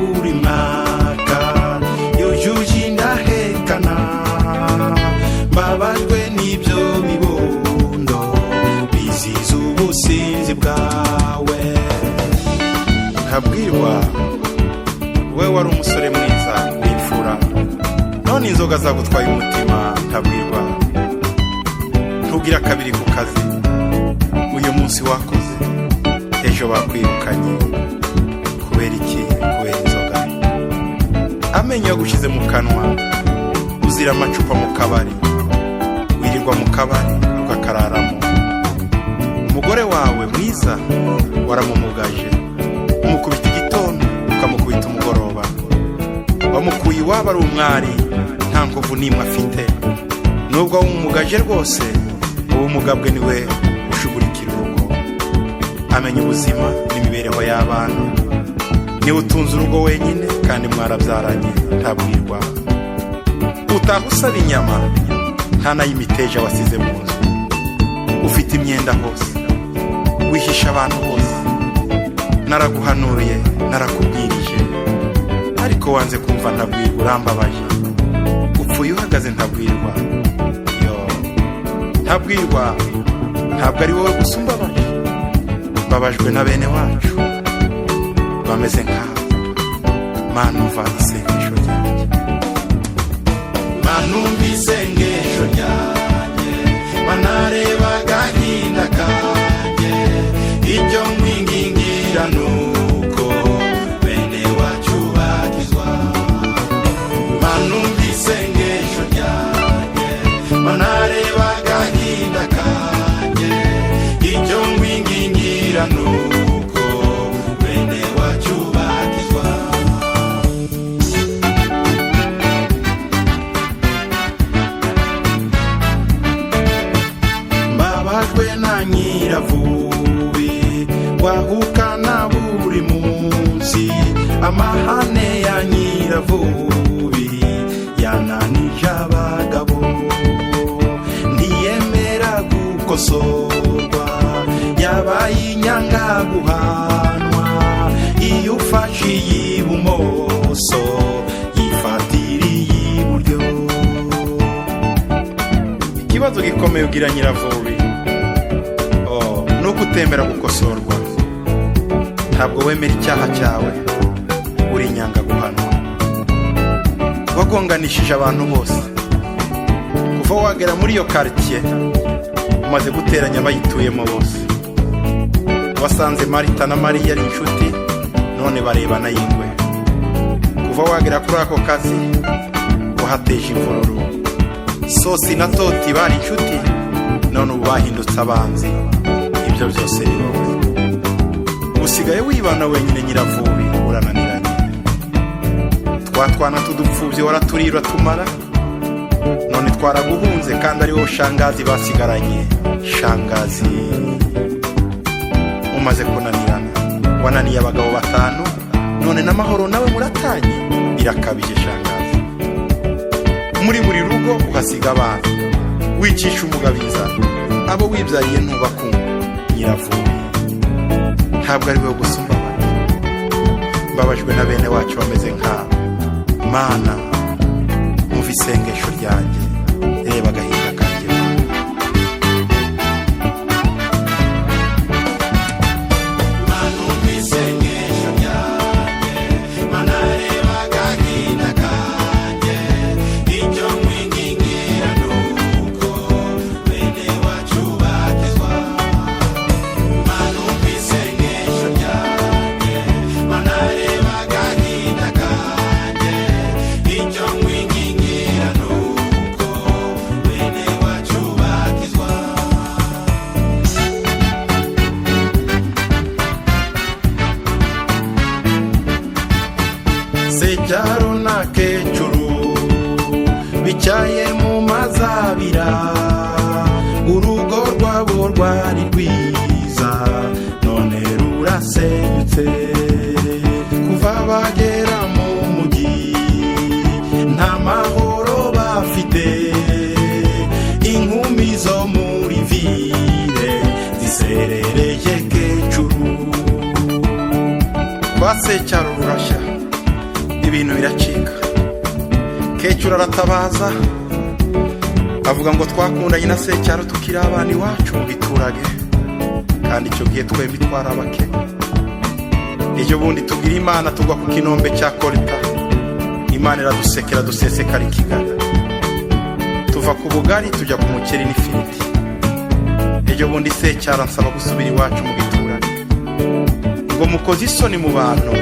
buri mwaka yujuje indahekana mbabajwe n'ibyo bibondo biziza ubusinzi bwawe. Ntabwirwa we wari umusore mwiza w'imfura, none inzoga zagutwaye umutima. Ntabwirwa ntugira kabiri ku kazi, uyu munsi wakoze ejo bakwirukanye. Kubera iki? Kubera inzoga. Amenyo yagushize mu kanwa, uzira amacupa mu kabari, wirirwa mu kabari ugakararamo. Umugore wawe mwiza waramumugaje, umukubita igitondo ukamukubita umugoroba. Wamukuye iwabo ari umwari, nta nkovu n'imwe afite. Nubwo wamumugaje rwose, uwo mugabwe niwe ushugurikira urugo. Amenya ubuzima n'imibereho y'abana, niwe utunze urugo wenyine kandi mwarabyaranye. Ntabwirwa utaha usaba inyama, nta n'ay'imiteja wasize mu nzu. Ufite imyenda hose, wihisha abantu bose. Naraguhanuye, narakubwirije, ariko wanze kumva. Ntabwirwa urambabaje, upfuye uhagaze. Ntabwirwa yo, ntabwirwa ntabwo ari wowe gusa umbabaje, mbabajwe na bene wacu bameze nkawe. Manumva isengesho ryanjye, manumva isengesho ryanjye, manareba agahinda kanjye. Icyo nkwingingira nuko bene wacu bakizwa. Manumva isengesho ryanjye, manareba agahinda kanjye. Icyo nkwingingira nuko bene wacu bakizwa. Mbabajwe na nyiravubi, wahukana buri munsi. Amahane ya nyiravubi yananije abagabo, ntiyemera gukosorwa, yabaye inyanga guhanwa. Iyo ufashe iy'ibumoso yifatira iy'iburyo. Ikibazo gikomeye ugira nyiravubi, nuko utemera gukosorwa. Ntabwo wemera icyaha cyawe, uri inyanga guhanwa. Wagonganishije abantu bose. Kuva wagera muri iyo quartier, umaze guteranya abayituyemo bose. Wasanze Marita na Mariya ari inshuti, none barebana y'ingwe. Kuva wagera kuri ako kazi, wahateje imvururu. Sosi na Toti bari inshuti, none ubu bahindutse abanzi. Ibyo byose ni wowe. Usigaye wibana wenyine nyiravubi, urananiranye. Twatwana tudupfubye waraturira tumara, none twaraguhunze kandi ari wowe shangazi basigaranye. Shangazi umaze kunanirana, wananiye abagabo 5, none n'amahoro nawe muratanye. Birakabije shangazi. Muri buri rugo uhasiga abantu, wicisha umugabiza. Abo wibyariye ntubakunda. Nyiravubi ntabwo ari wowe gusa umbabaje, mbabajwe na bene wacu bameze nkawe. Mana umva isengesho ryanjye, reba agahinda kanjye. Manumva isengesho ryanjye, manareba agahinda kanjye. Icyo nkwingingira nuko bene wacu bakizwa. Manumva isengesho ryanjye, manareba agahinda kanjye. Icyo nkwingingira nuko bene wacu bakizwa. Secyaro na Kecuru bicaye mu mazabira, urugo rwabo rwari rwiza, none rurasenyutse. Kuva bagera mu mujyi, nta mahoro bafite. Inkumi zo muri ville ziserereye Kecuru. Kwa Secyaro rurashya, ibintu biracika. Kecuru aratabaza avuga ngo twakundanye na Secyaro tukiri abana iwacu mu giturage, kandi icyo gihe twembi twari abakene. Ejo bundi tugira Imana tugwa ku kinombe cya Kolta, Imana iradusekera dusesekara ikigali, tuva ku bugari tujya ku mukeri n'ifiriti. Ejo bundi Secyaro ansaba gusubira iwacu mu giturage, ngo mukoze isoni mu bantu,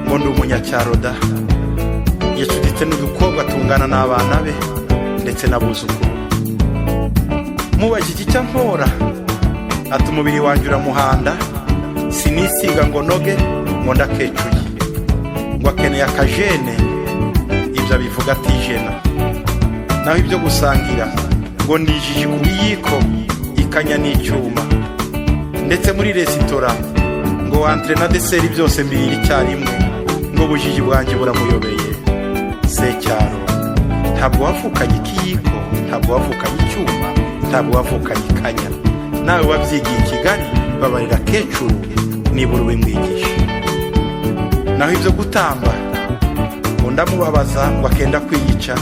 ngo ndi umunyacyaro da. Yacuditse n'udukobwa tungana n'abana be ndetse n'abuzukuru. Mubajije icyo mpora, ati umubiri wanjye uramuhanda, sinisiga ngo noge, ngo ndakecuye, ngo akeneye akajene, ibyo abivuga atijena. Naho ibyo gusangira ngo nijije ku biyiko ikanya n'icyuma, ndetse muri resitora ngo entre na deseri byose mbirira icyarimwe, ngo bujiji bwanjye buramuyobeye. Secyaro ntabwo wavukanye ikiyiko, ntabwo wavukanye icyuma, ntabwo wavukanye ikanya. Nawe wabyigiye i Kigali, babarira Kecuru nibura ubimwigisha. Naho ibyo gutamba ngo ndamubabaza, ngo akenda kwiyica,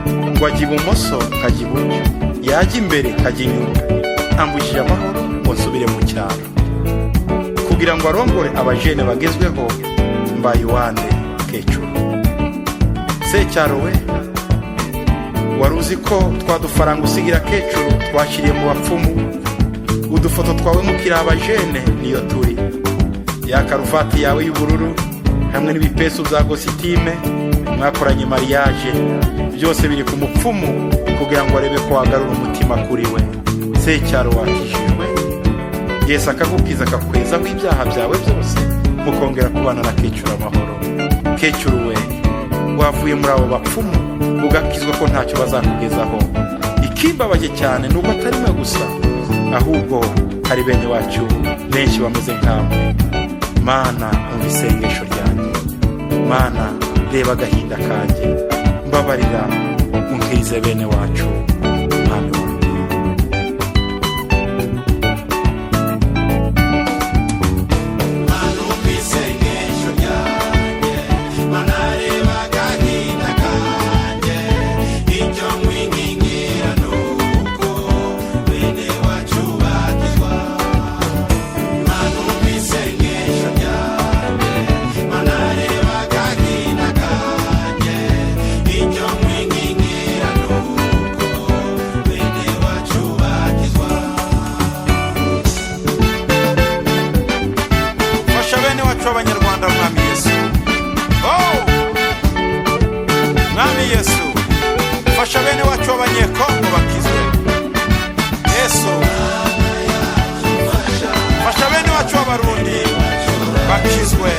ngo ajya ibumoso nkajya iburyo, yajya imbere nkajya inyuma, ambujije amahoro ngo nsubire mu cyaro, kugira ngo arongore abajene bagezweho. Mbaye uwande Kecuru. Secyaro we, wari uzi ko twadufaranga usigira Kecuru twashyiriye mu bapfumu? Udufoto twawe mukiri abajene niyo turi, ya karuvati yawe y'ubururu hamwe n'ibipesu bya gositime mwakoranye mariage, byose biri ku mupfumu kugira ngo arebe ko wagarura umutima kuri we. Secyaro wakijijwe, Yesu akagukiza akakwezaho ibyaha byawe byose, mukongera kubana na Kecuru amahoro. Kecuru we, wavuye muri abo bapfumu ugakizwa ko ntacyo bazakugezaho. Ikimbabaje cyane nuko atari mwe gusa, ahubwo hari bene wacu benshi bameze nkamwe. Mana umva isengesho ryanjye, Mana reba agahinda kanjye, mbabarira unkirize bene wacu, Mwami wanjye. Mana umva isengesho ryanjye, Mana reba agahinda kanjye, icyo nkwingingira nuko bene wacu bakizwa. Mana umva isengesho ryanjye, Mana reba agahinda kanjye, icyo nkwingingira nuko bene wacu bakizwa. Fasha bene wacu abanyarwanda, Mwami Yesu. Oh! Mwami Yesu, fasha bene wacu abanyekongo bakizwe. Yesu, fasha bene wacu abarundi bakizwe.